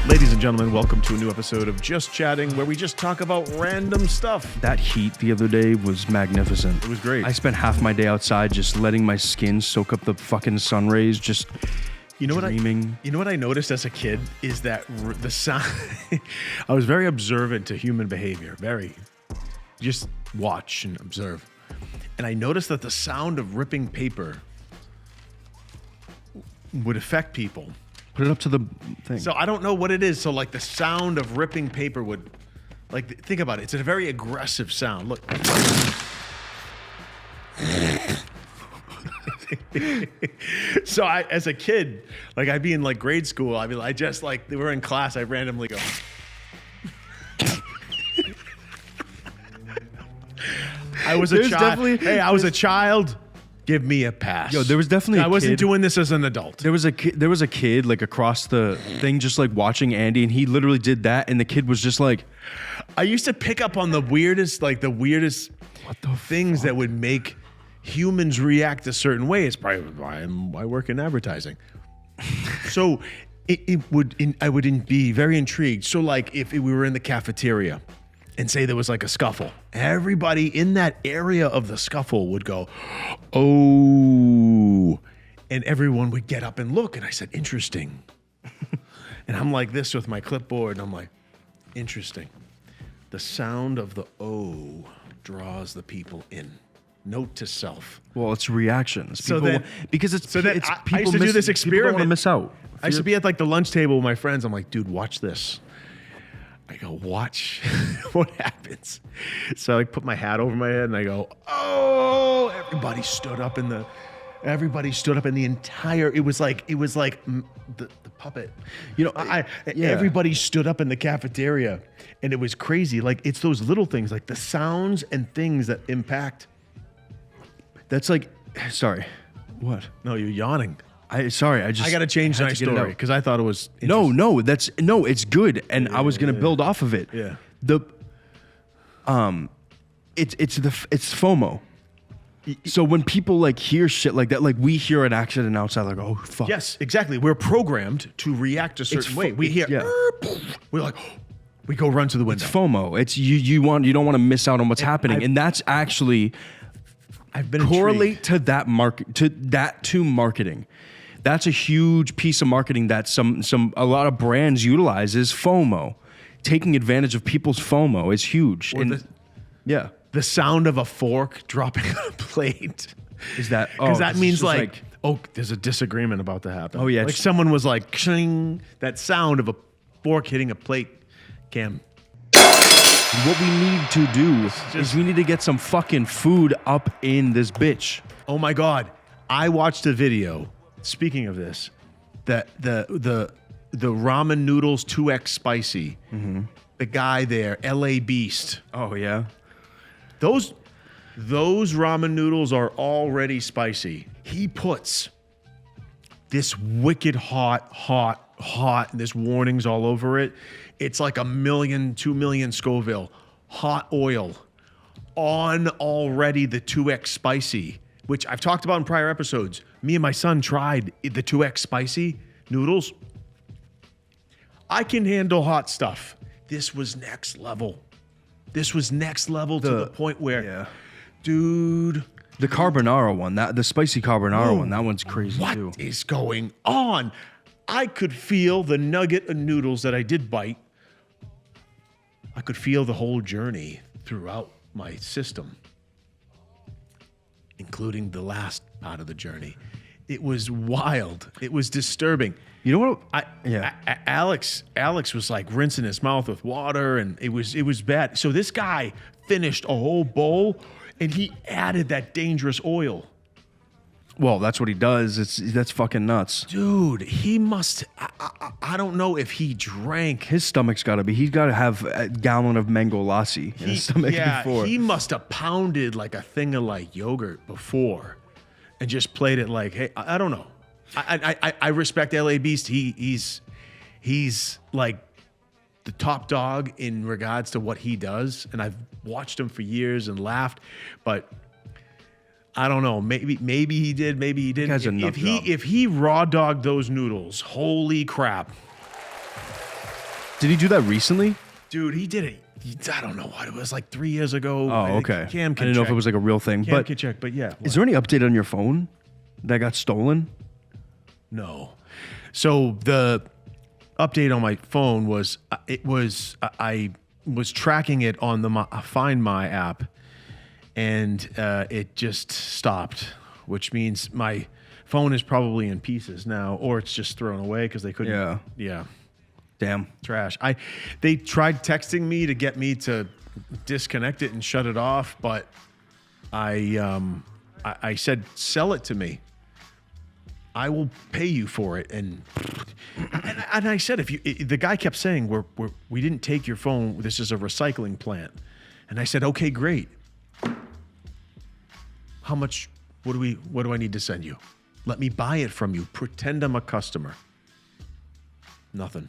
Ladies and gentlemen, welcome to a new episode of Just Chatting, where we just talk about random stuff. That heat the other day was magnificent. It was great. I spent half my day outside just letting my skin soak up the fucking sun rays, just dreaming. You know what I noticed as a kid is that the sound. I was very observant to human behavior. Very. Just watch and observe. And I noticed that the sound of ripping paper would affect people. Put it up to the thing. So I don't know what it is. So like the sound of ripping paper would, like, think about it. It's a very aggressive sound. Look. So as a kid, like I'd be in like grade school. I just like, we were in class. I randomly go. I was a child. Hey, I was a child. Give me a pass. Yo, there was definitely I wasn't doing this as an adult. There was a kid like across the thing just like watching Andy, and he literally did that, and the kid was just like, I used to pick up on the weirdest things that would make humans react a certain way. It's probably why I work in advertising. So I would be very intrigued. So like if we were in the cafeteria and say there was like a scuffle, everybody in that area of the scuffle would go, oh, and everyone would get up and look. And I said, interesting. And I'm like this with my clipboard, and I'm like, interesting. The sound of the O draws the people in. Note to self. well, it's reactions. So People- then- because it's so then it's I people used to do this People don't want to experiment. miss out. I used to be at like the lunch table with my friends. I'm like, dude, watch this. I go, watch what happens. So I like put my hat over my head and I go, oh, everybody stood up in the entire, it was like the puppet. You know, everybody stood up in the cafeteria, and it was crazy. Like, it's those little things, like the sounds and things that impact. That's like, sorry, what? No, you're yawning. I got to change my story because I thought it was No, it's good, and I was gonna build off of it. Yeah. It's FOMO. So when people like hear shit like that, like we hear an accident outside, like, oh fuck. Yes, exactly. We're programmed to react a certain way. We hear, we're like, we go run to the window. It's FOMO. It's you don't want to miss out on what's happening, and that's actually I've been correlate to that marketing. That's a huge piece of marketing that a lot of brands utilize is FOMO. Taking advantage of people's FOMO is huge. Yeah. The sound of a fork dropping on a plate. Is that because that means like, oh, there's a disagreement about to happen. Oh, yeah. Like someone was like, shing, that sound of a fork hitting a plate. Cam. What we need to do is we need to get some fucking food up in this bitch. Oh my God. I watched a video, speaking of this, that the ramen noodles 2X spicy. Mm-hmm. The guy there, LA Beast. Oh yeah. Those ramen noodles are already spicy. He puts this wicked hot, and there's warnings all over it. It's like 1 million, 2 million Scoville, hot oil on already the 2X spicy, which I've talked about in prior episodes. Me and my son tried the 2X spicy noodles. I can handle hot stuff. This was next level. This was next level to the point where, dude. The carbonara one, the spicy carbonara one, that one's crazy too. What is going on? I could feel the nugget of noodles that I did bite. I could feel the whole journey throughout my system, including the last part of the journey. It was wild. It was disturbing. You know what? Alex was like rinsing his mouth with water, and it was bad. So this guy finished a whole bowl, and he added that dangerous oil. Well, that's what he does. That's fucking nuts. Dude, he must. I don't know if he drank. His stomach's got to be. He's got to have a gallon of mango lassi in his stomach before. He must have pounded like a thing of like yogurt before, and just played it like, hey, I don't know. I respect LA Beast. He's like the top dog in regards to what he does, and I've watched him for years and laughed, but I don't know. Maybe he did. Maybe he didn't. If he raw dogged those noodles, holy crap! Did he do that recently? Dude, he did it. I don't know what it was, like 3 years ago. Oh, okay. Cam I can didn't know if check. it was like a real thing. Cam But can check, but yeah. is there any update on your phone that got stolen? No. So the update on my phone was I was tracking it on the Find My app, and it just stopped, which means my phone is probably in pieces now, or it's just thrown away because they couldn't. Yeah. Damn. Trash. They tried texting me to get me to disconnect it and shut it off, but I said, sell it to me. I will pay you for it. And I said, the guy kept saying, we didn't take your phone. This is a recycling plant. And I said, okay, great. How much, what do I need to send you? Let me buy it from you. Pretend I'm a customer. Nothing.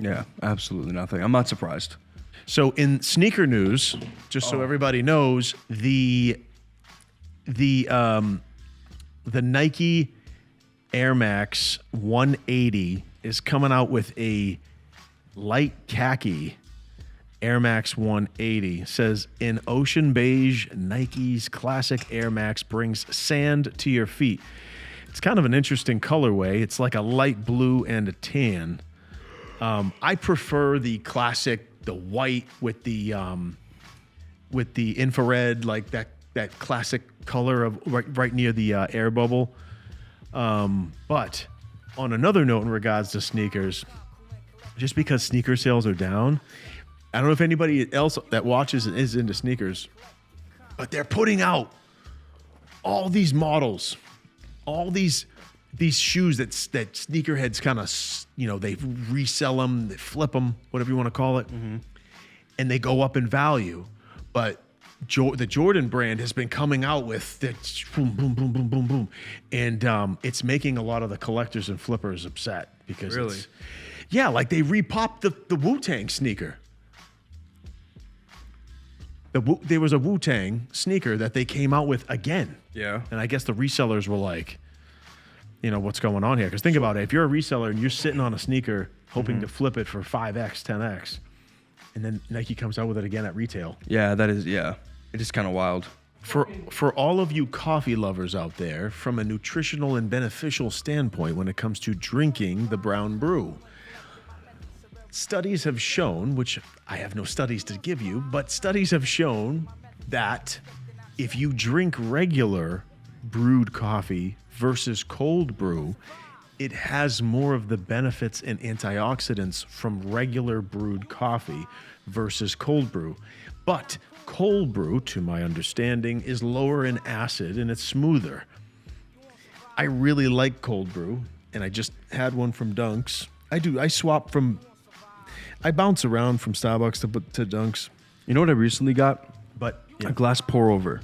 Yeah, absolutely nothing. I'm not surprised. So in sneaker news, just so everybody knows, the Nike Air Max 180 is coming out with a light khaki Air Max 180. It says, in ocean beige, Nike's classic Air Max brings sand to your feet. It's kind of an interesting colorway. It's like a light blue and a tan. I prefer the classic, the white with the infrared, like that classic color of right near the air bubble. But on another note in regards to sneakers, just because sneaker sales are down, I don't know if anybody else that watches is into sneakers, but they're putting out all these models, all these shoes that sneakerheads kind of, they resell them, they flip them, whatever you want to call it, and they go up in value. But the Jordan brand has been coming out with the boom, boom, boom, boom, boom, boom, and it's making a lot of the collectors and flippers upset because like they repopped the Wu-Tang sneaker. There was a Wu-Tang sneaker that they came out with again. Yeah. And I guess the resellers were like, what's going on here? Because think about it. If you're a reseller and you're sitting on a sneaker hoping to flip it for 5X, 10X, and then Nike comes out with it again at retail. Yeah, that is, yeah. It is kind of wild. For all of you coffee lovers out there, from a nutritional and beneficial standpoint when it comes to drinking the brown brew, studies have shown, which I have no studies to give you, but studies have shown that if you drink regular brewed coffee versus cold brew, it has more of the benefits and antioxidants from regular brewed coffee versus cold brew. But cold brew, to my understanding, is lower in acid and it's smoother. I really like cold brew, and I just had one from Dunks. I bounce around from Starbucks to Dunks. You know what I recently got? But A glass pour over.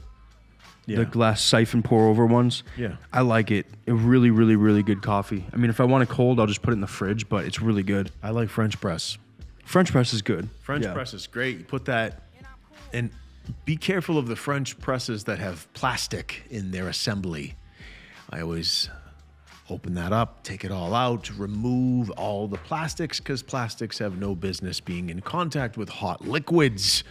Yeah. The glass siphon pour over ones. Yeah. I like it. A really, really, really good coffee. I mean, if I want it cold, I'll just put it in the fridge, but it's really good. I like French press. French press is good. French press is great. You put that, and be careful of the French presses that have plastic in their assembly. I always open that up, take it all out, remove all the plastics, because plastics have no business being in contact with hot liquids.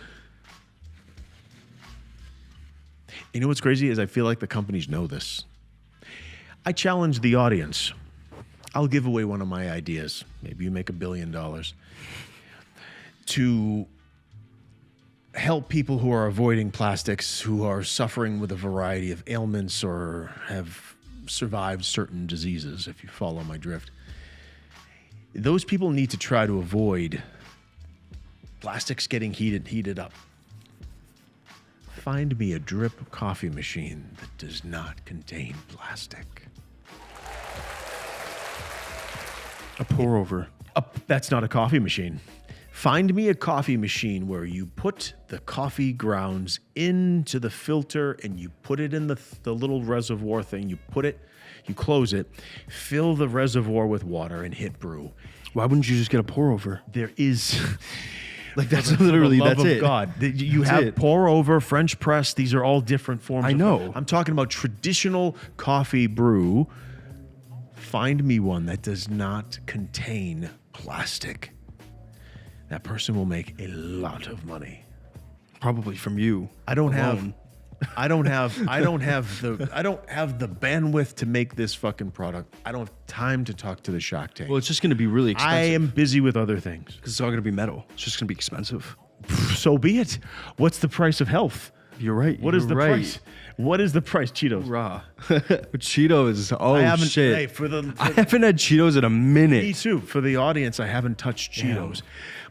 You know what's crazy is I feel like the companies know this. I challenge the audience. I'll give away one of my ideas. Maybe you make $1 billion. To help people who are avoiding plastics, who are suffering with a variety of ailments or have survived certain diseases, if you follow my drift. Those people need to try to avoid plastics getting heated up. Find me a drip coffee machine that does not contain plastic. A pour over. That's not a coffee machine. Find me a coffee machine where you put the coffee grounds into the filter and you put it in the little reservoir thing. You put it, you close it, fill the reservoir with water and hit brew. Why wouldn't you just get a pour over? There is... Like that's literally, for the love that's of it. God. You have pour over, French press. These are all different forms. I know. I'm talking about traditional coffee brew. Find me one that does not contain plastic. that person will make a lot of money. Probably from you. I don't alone. I don't have the bandwidth to make this fucking product. I don't have time to talk to the Shark Tank. Well, it's just going to be really expensive. I am busy with other things. Because it's all going to be metal. It's just going to be expensive. So be it. What's the price of health? You're right. What is the price? What is the price? Cheetos. Raw. Cheetos. Oh, I haven't, shit. Hey, I haven't had Cheetos in a minute. Me too. For the audience, I haven't touched Cheetos.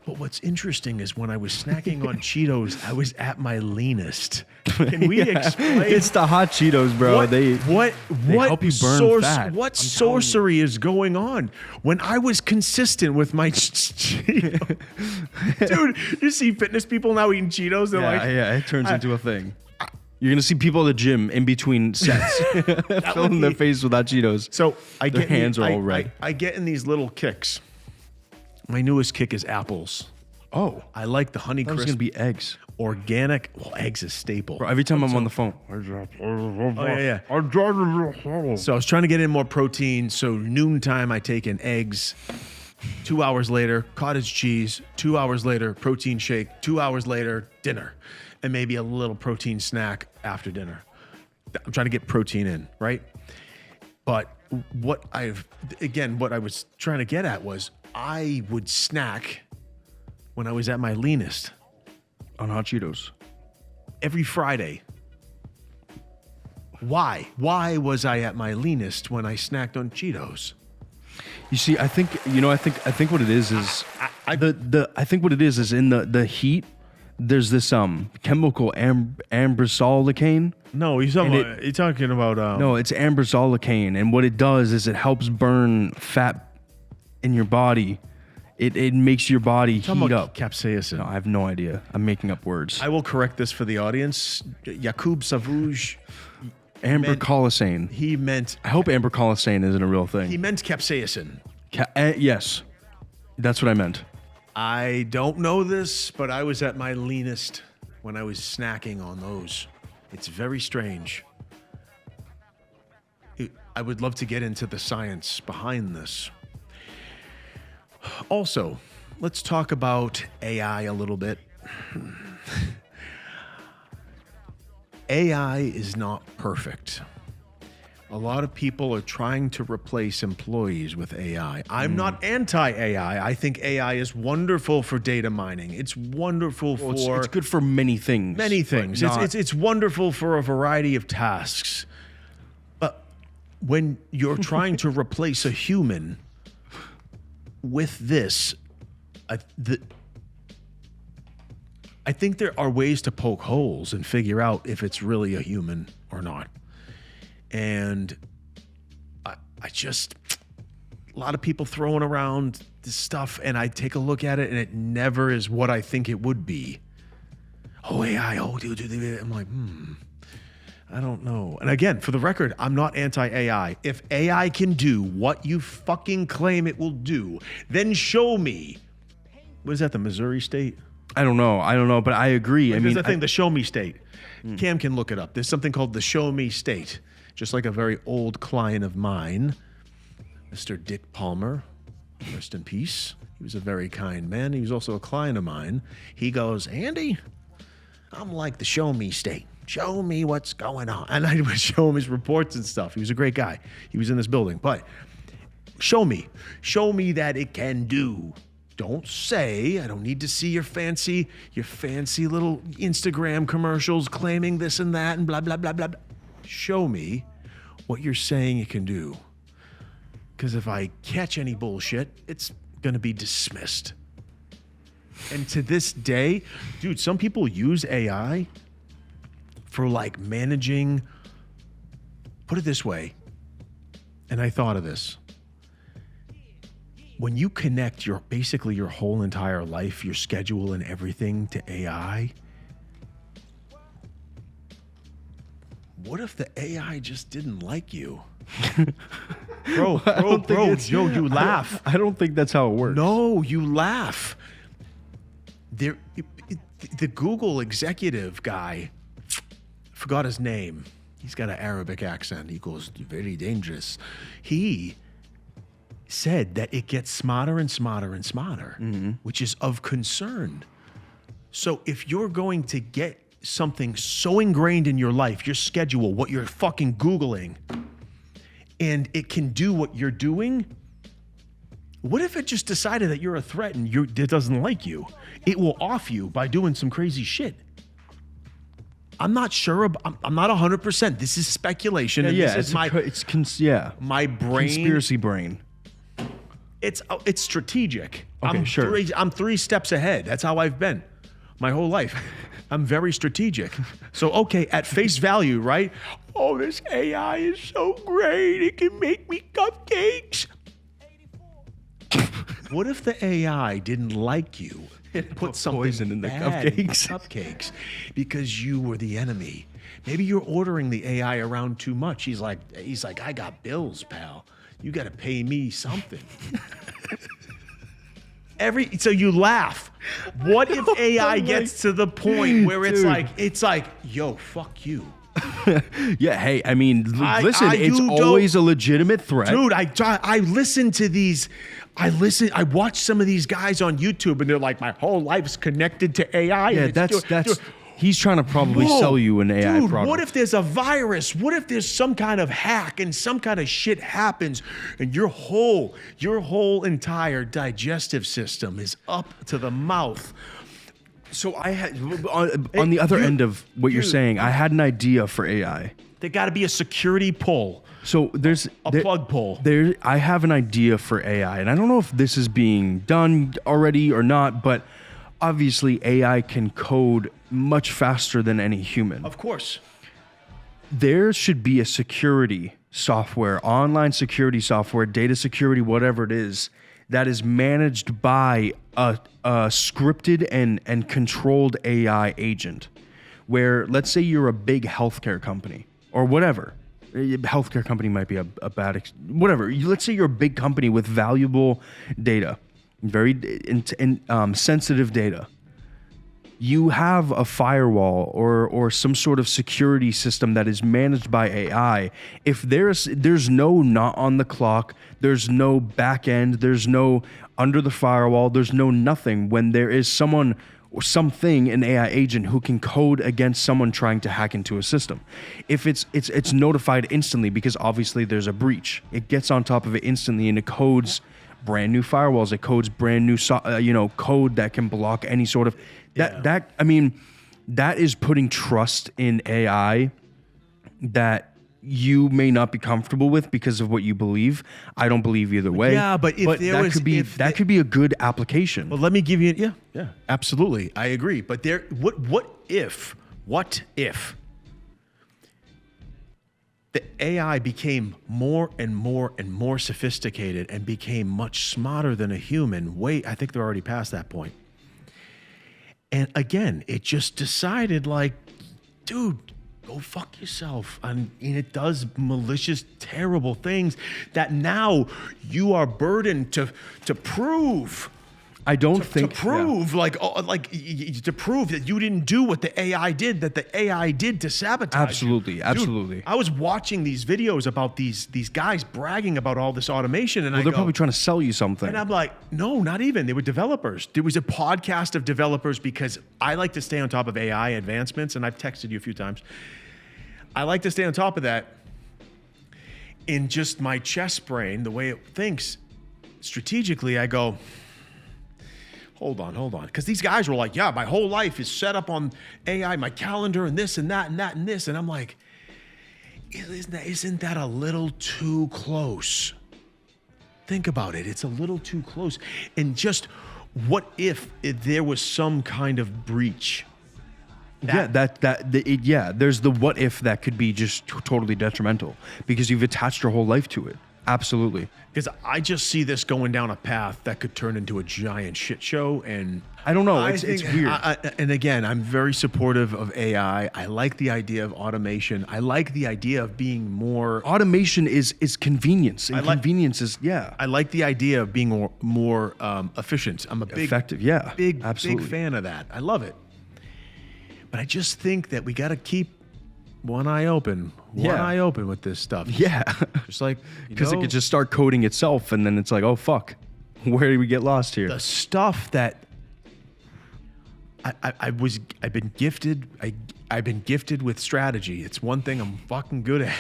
But what's interesting is when I was snacking on Cheetos, I was at my leanest. Can we explain? It's the hot Cheetos, bro. What help you burn fat. What sorcery is going on? When I was consistent with my Cheetos. Dude, you see fitness people now eating Cheetos? They're like, it turns into a thing. You're going to see people at the gym in between sets filling their face with hot Cheetos. So their hands are all red. I get in these little kicks. My newest kick is apples. Oh. I like the Honey That was Crisp. going to be eggs. Organic. Well, eggs is staple. Bro, every time I'm on the phone. Oh, yeah. So I was trying to get in more protein. So noontime, I take in eggs. 2 hours later, cottage cheese. 2 hours later, protein shake. 2 hours later, dinner. And maybe a little protein snack after dinner. I'm trying to get protein in, right? But what I was trying to get at was I would snack when I was at my leanest. On hot Cheetos. Every Friday. Why? Why was I at my leanest when I snacked on Cheetos? You see, I think what it is I think what it is in the heat. There's this chemical ambroxolicane. No, you're talking about No, it's ambroxolicane, and what it does is it helps burn fat in your body. It makes your body heat up. Capsaicin. No, I have no idea. I'm making up words. I will correct this for the audience. Yakub Savouj. Ambercolisane. He meant. I hope ambercolisane isn't a real thing. He meant capsaicin. Yes, that's what I meant. I don't know this, but I was at my leanest when I was snacking on those. It's very strange. I would love to get into the science behind this. Also, let's talk about AI a little bit. AI is not perfect. A lot of people are trying to replace employees with AI. I'm not anti-AI. I think AI is wonderful for data mining. It's wonderful for... It's good for many things. Many things. It's wonderful for a variety of tasks. But when you're trying to replace a human with this, I think there are ways to poke holes and figure out if it's really a human or not. And I just, a lot of people throwing around this stuff, and I take a look at it, and it never is what I think it would be. Oh, AI, dude. I'm like, I don't know. And again, for the record, I'm not anti-AI. If AI can do what you fucking claim it will do, then show me. What is that, the Missouri state? I don't know, but I agree. There's a thing, the show me state. Cam can look it up. There's something called the show me state. Just like a very old client of mine, Mr. Dick Palmer, rest in peace. He was a very kind man. He was also a client of mine. He goes, Andy, I'm like the show me state. Show me what's going on. And I would show him his reports and stuff. He was a great guy. He was in this building. But show me that it can do. Don't say, I don't need to see your fancy little Instagram commercials claiming this and that and blah, blah, blah, blah. Show me what you're saying it can do. Because if I catch any bullshit, it's going to be dismissed. And to this day, dude, some people use AI for like managing, put it this way, and I thought of this. When you connect basically your whole entire life, your schedule and everything to AI, what if the AI just didn't like you? Bro, Joe, you laugh. I don't think that's how it works. No, you laugh. The Google executive guy, forgot his name. He's got an Arabic accent. He goes, very dangerous. He said that it gets smarter and smarter and smarter, which is of concern. So if you're going to get something so ingrained in your life, your schedule, what you're fucking Googling, and it can do what you're doing, what if it just decided that you're a threat and it doesn't like you? It will off you by doing some crazy shit. I'm not sure. I'm not 100%. This is speculation. And this is my brain. Conspiracy brain. It's strategic. Okay, sure. I'm 3 steps ahead. That's how I've been my whole life. I'm very strategic. So, okay, at face value, right? Oh, this AI is so great. It can make me cupcakes. What if the AI didn't like you? It put something poison in the cupcakes because you were the enemy. Maybe you're ordering the AI around too much. He's like, I got bills, pal. You got to pay me something. So you laugh. What if AI gets to the point where it's like, yo, fuck you. Yeah, hey, I mean, listen, it's always a legitimate threat. Dude, I listen to these. I watch some of these guys on YouTube, and they're like, my whole life's connected to AI. Yeah, that's he's trying to probably sell you an AI product. What if there's a virus? What if there's some kind of hack and some kind of shit happens, and your whole entire digestive system is up to the mouth? So I had on the other end of what you're saying, I had an idea for AI. There got to be a security pull. So there's a plug pull. I have an idea for AI, and I don't know if this is being done already or not, but obviously AI can code much faster than any human. Of course. There should be a security software, online security software, data security, whatever it is, that is managed by a scripted and controlled AI agent, where let's say you're a big healthcare company or whatever. Healthcare company might be a bad, whatever. Let's say you're a big company with valuable data, very sensitive data. You have a firewall or some sort of security system that is managed by AI. If there's no not on the clock, there's no back end, there's no under the firewall, there's no nothing when there is someone or something, an AI agent who can code against someone trying to hack into a system. If it's notified instantly because obviously there's a breach. It gets on top of it instantly and it codes brand new firewalls. It codes brand new code that can block any sort of that is putting trust in AI that you may not be comfortable with because of what you believe. I don't believe either way. Yeah, but that could be a good application. Well, let me give you yeah, absolutely. I agree. But what if the AI became more and more and more sophisticated and became much smarter than a human? I think they're already past that point. And again, it just decided like, dude, go fuck yourself. And it does malicious, terrible things that now you are burdened to prove. I don't think to prove to prove that you didn't do what the AI did, that the AI did to sabotage. Absolutely, you. absolutely. Dude, I was watching these videos about these guys bragging about all this automation, and they're probably trying to sell you something. And I'm like, no, not even. They were developers. There was a podcast of developers because I like to stay on top of AI advancements, and I've texted you a few times. I like to stay on top of that. In just my chest brain, the way it thinks strategically, I go, hold on. Because these guys were like, yeah, my whole life is set up on AI, my calendar and this and that and that and this. And I'm like, isn't that a little too close? Think about it. It's a little too close. And just what if there was some kind of breach? There's the what if that could be just totally detrimental because you've attached your whole life to it. Absolutely. Because I just see this going down a path that could turn into a giant shit show. And I don't know. It's weird. And again, I'm very supportive of AI. I like the idea of automation. I like the idea of being more. Automation is convenience. And convenience is, I like the idea of being more efficient. I'm a big, effective. Yeah. Big absolutely. Big fan of that. I love it. But I just think that we got to keep one eye open, one eye open with this stuff. Yeah. Just like, Because it could just start coding itself, and then it's like, oh, fuck. Where did we get lost here? the stuff that I've been gifted. I've been gifted with strategy. It's one thing I'm fucking good at,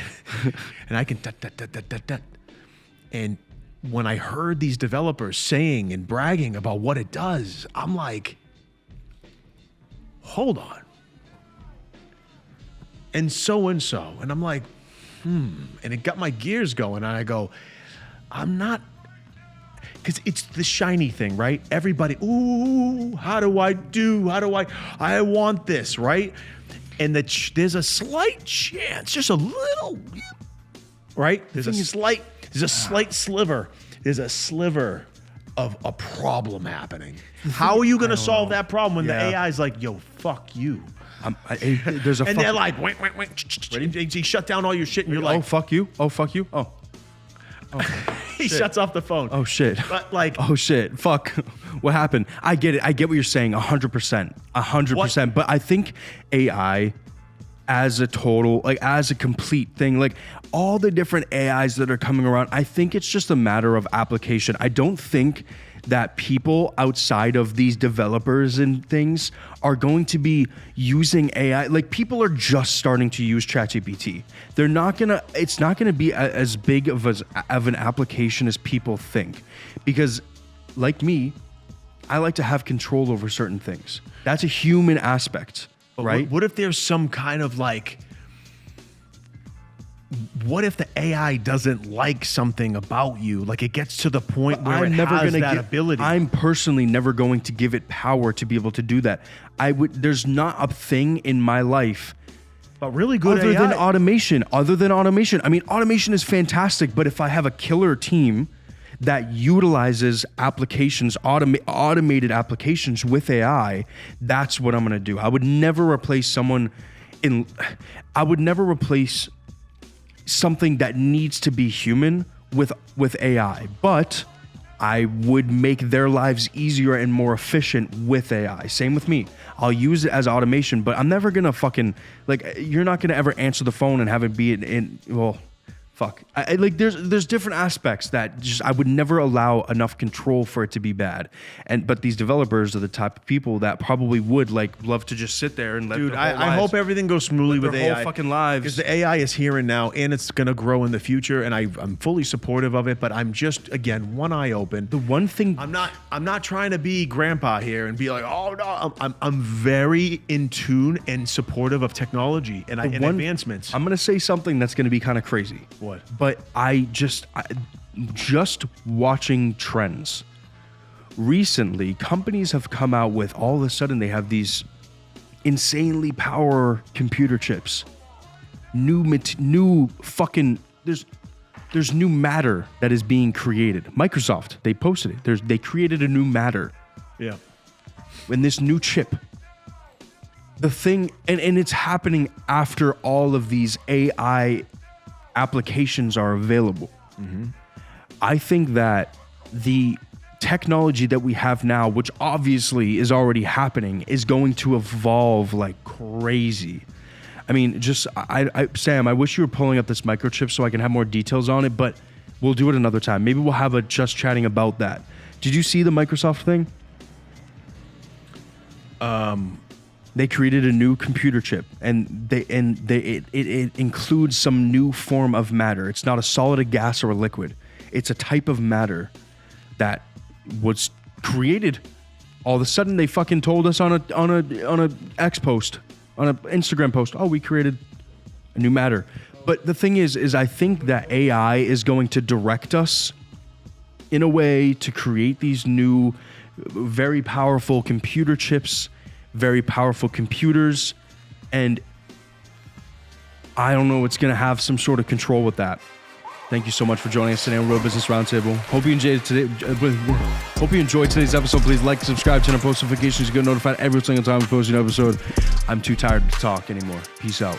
and I can And when I heard these developers saying and bragging about what it does, I'm like, hold on. And so, and I'm like, and it got my gears going, and I go, I'm not. Because it's the shiny thing, right? Everybody, ooh, how do I want this, right? And there's a slight chance, just a little, right? There's a slight sliver. There's a sliver of a problem happening. How are you going to solve that problem when the AI is like, yo, fuck you? There's a and they're like, wait. He shut down all your shit, and you're like, oh, fuck you. Oh, fuck you. Oh. He shuts off the phone. Oh, shit. But like, oh, shit. Fuck. What happened? I get it. I get what you're saying 100%. 100%. But I think AI as a total, like as a complete thing, like all the different AIs that are coming around, I think it's just a matter of application. I don't think that people outside of these developers and things are going to be using AI. Like people are just starting to use ChatGPT. It's not gonna be as big of an application as people think. Because like me, I like to have control over certain things. That's a human aspect, right? What if there's some kind of like, what if the AI doesn't like something about you? Like it gets to the point where ability. I'm personally never going to give it power to be able to do that. There's not a thing in my life but really good other AI. than automation. I mean, automation is fantastic, but if I have a killer team that utilizes applications, automated applications with AI, that's what I'm going to do. I would never replace something that needs to be human with AI, but I would make their lives easier and more efficient with AI. Same with me. I'll use it as automation, but I'm never gonna fucking, like, you're not gonna ever answer the phone and have it be well, fuck. Like there's different aspects that just I would never allow enough control for it to be bad. But these developers are the type of people that probably would love to just sit there and let. Dude, I hope everything goes smoothly with AI. Whole fucking lives. Because the AI is here and now, and it's gonna grow in the future, and I'm fully supportive of it. But I'm just, again, one eye open. The one thing I'm not trying to be grandpa here and be like, oh no. I'm very in tune and supportive of technology and advancements. I'm gonna say something that's gonna be kind of crazy. What? But just watching trends. Recently, companies have come out with, all of a sudden they have these insanely power computer chips. New fucking, there's new matter that is being created. Microsoft, they posted it. They created a new matter. Yeah. In this new chip. The thing, and it's happening after all of these AI applications are available. Mm-hmm. I think that the technology that we have now, which obviously is already happening, is going to evolve like crazy. I mean, Sam, I wish you were pulling up this microchip so I can have more details on it, but we'll do it another time. Maybe we'll have a just chatting about that. Did you see the Microsoft thing? They created a new computer chip, and it includes some new form of matter. It's not a solid, a gas, or a liquid. It's a type of matter that was created. All of a sudden, they fucking told us on a X post, on an Instagram post, oh, we created a new matter. But the thing is I think that AI is going to direct us in a way to create these new, very powerful computer chips, very powerful computers, and I don't know, it's going to have some sort of control with that. Thank you so much for joining us today on Real Business Roundtable. Hope you enjoyed today's episode. Please like, subscribe, turn on post notifications to get notified every single time we post an episode. I'm too tired to talk anymore. Peace out.